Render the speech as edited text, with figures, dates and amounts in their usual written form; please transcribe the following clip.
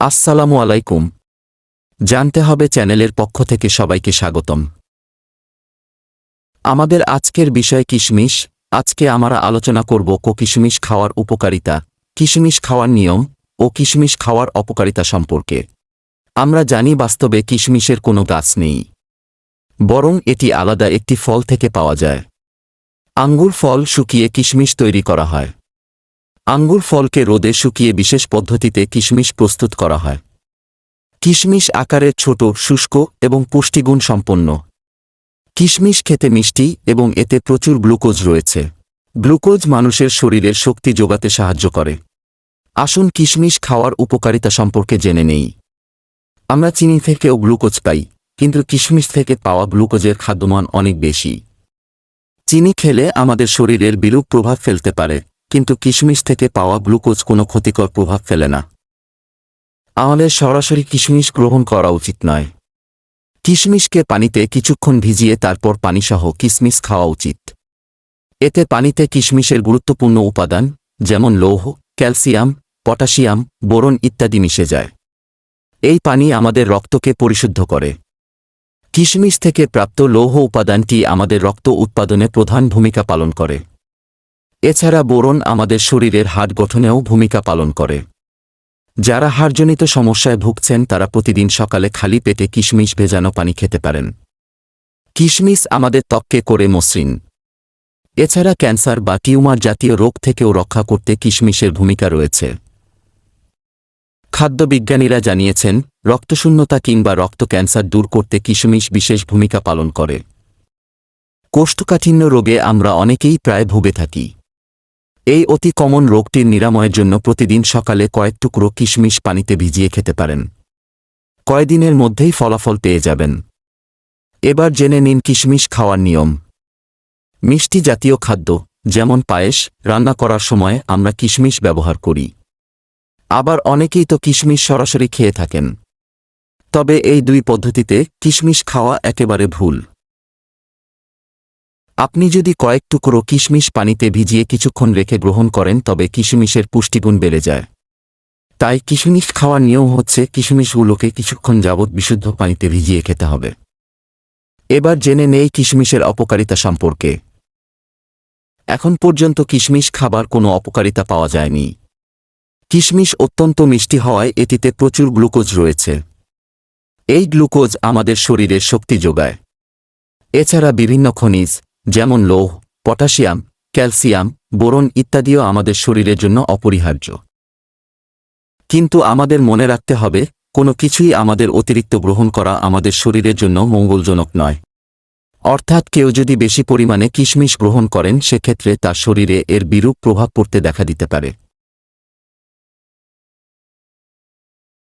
আসসালামু আলাইকুম। জানতে হবে চ্যানেলের পক্ষ থেকে সবাইকে স্বাগতম। আমাদের আজকের বিষয় কিশমিশ। আজকে আমরা আলোচনা করব কিশমিশ খাওয়ার উপকারিতা, কিশমিশ খাওয়ার নিয়ম ও কিশমিশ খাওয়ার অপকারিতা সম্পর্কে। আমরা জানি বাস্তবে কিশমিশের কোনো গাছ নেই, বরং এটি আলাদা একটি ফল থেকে পাওয়া যায়। আঙ্গুর ফল শুকিয়ে কিশমিশ তৈরি করা হয়। আঙ্গুর ফলকে রোদে শুকিয়ে বিশেষ পদ্ধতিতে কিশমিশ প্রস্তুত করা হয়। কিশমিশ আকারে ছোট, শুষ্ক এবং পুষ্টিগুণ সম্পন্ন। কিশমিশ খেতে মিষ্টি এবং এতে প্রচুর গ্লুকোজ রয়েছে। গ্লুকোজ মানুষের শরীরের শক্তি যোগাতে সাহায্য করে। আসুন কিশমিশ খাওয়ার উপকারিতা সম্পর্কে জেনে নেই। আমরা চিনি থেকেও গ্লুকোজ পাই, কিন্তু কিশমিশ থেকে পাওয়া গ্লুকোজের খাদ্যমান অনেক বেশি। চিনি খেলে আমাদের শরীরের বিরূপ প্রভাব ফেলতে পারে, কিন্তু কিশমিশ থেকে পাওয়া গ্লুকোজ কোনো ক্ষতিকর প্রভাব ফেলে না। আমাদের সরাসরি কিশমিশ গ্রহণ করা উচিত নয়। কিশমিশকে পানিতে কিছুক্ষণ ভিজিয়ে তারপর পানিসহ কিশমিশ খাওয়া উচিত। এতে পানিতে কিশমিশের গুরুত্বপূর্ণ উপাদান যেমন লৌহ, ক্যালসিয়াম, পটাশিয়াম, বোরন ইত্যাদি মিশে যায়। এই পানি আমাদের রক্তকে পরিশুদ্ধ করে। কিশমিশ থেকে প্রাপ্ত লৌহ উপাদানটি আমাদের রক্ত উৎপাদনে প্রধান ভূমিকা পালন করে। এছাড়া বোরন আমাদের শরীরের হাড় গঠনেও ভূমিকা পালন করে। যারা হাড়জনিত সমস্যায় ভুগছেন তারা প্রতিদিন সকালে খালি পেটে কিশমিশ ভেজানো পানি খেতে পারেন। কিশমিশ আমাদের ত্বককে করে মসৃণ। এছাড়া ক্যান্সার বা টিউমার জাতীয় রোগ থেকেও রক্ষা করতে কিশমিশের ভূমিকা রয়েছে। খাদ্যবিজ্ঞানীরা জানিয়েছেন, রক্তশূন্যতা কিংবা রক্ত ক্যান্সার দূর করতে কিশমিশ বিশেষ ভূমিকা পালন করে। কোষ্ঠকাঠিন্য রোগে আমরা অনেকেই প্রায় ভুগে থাকি। এই অতি কমন রোগটির নিরাময়ের জন্য প্রতিদিন সকালে কয়েক টুকরো কিশমিশ পানিতে ভিজিয়ে খেতে পারেন। কয়েকদিনের মধ্যেই ফলাফল পেয়ে যাবেন। এবার জেনে নিন কিশমিশ খাওয়ার নিয়ম। মিষ্টি জাতীয় খাদ্য যেমন পায়েস রান্না করার সময় আমরা কিশমিশ ব্যবহার করি। আবার অনেকেই তো কিশমিশ সরাসরি খেয়ে থাকেন। তবে এই দুই পদ্ধতিতে কিশমিশ খাওয়া একেবারে ভুল। আপনি যদি কয়েক টুকরো কিশমিশ পানিতে ভিজিয়ে কিছুক্ষণ রেখে গ্রহণ করেন তবে কিশমিশের পুষ্টিগুণ বেড়ে যায়। তাই কিশমিশ খাওয়ার নিয়ম হচ্ছে কিশমিশগুলোকে কিছুক্ষণ যাবৎ বিশুদ্ধ পানিতে ভিজিয়ে খেতে হবে। এবার জেনে নেই কিশমিশের অপকারিতা সম্পর্কে। এখন পর্যন্ত কিশমিশ খাবার কোনো অপকারিতা পাওয়া যায়নি। কিশমিশ অত্যন্ত মিষ্টি হওয়ায় এটিতে প্রচুর গ্লুকোজ রয়েছে। এই গ্লুকোজ আমাদের শরীরের শক্তি যোগায়। এছাড়া বিভিন্ন খনিজ যেমন লৌহ, পটাশিয়াম, ক্যালসিয়াম, বোরন ইত্যাদিও আমাদের শরীরের জন্য অপরিহার্য। কিন্তু আমাদের মনে রাখতে হবে, কোনো কিছুই আমাদের অতিরিক্ত গ্রহণ করা আমাদের শরীরের জন্য মঙ্গলজনক নয়। অর্থাৎ কেউ যদি বেশি পরিমাণে কিশমিশ গ্রহণ করেন সেক্ষেত্রে তার শরীরে এর বিরূপ প্রভাব পড়তে দেখা দিতে পারে।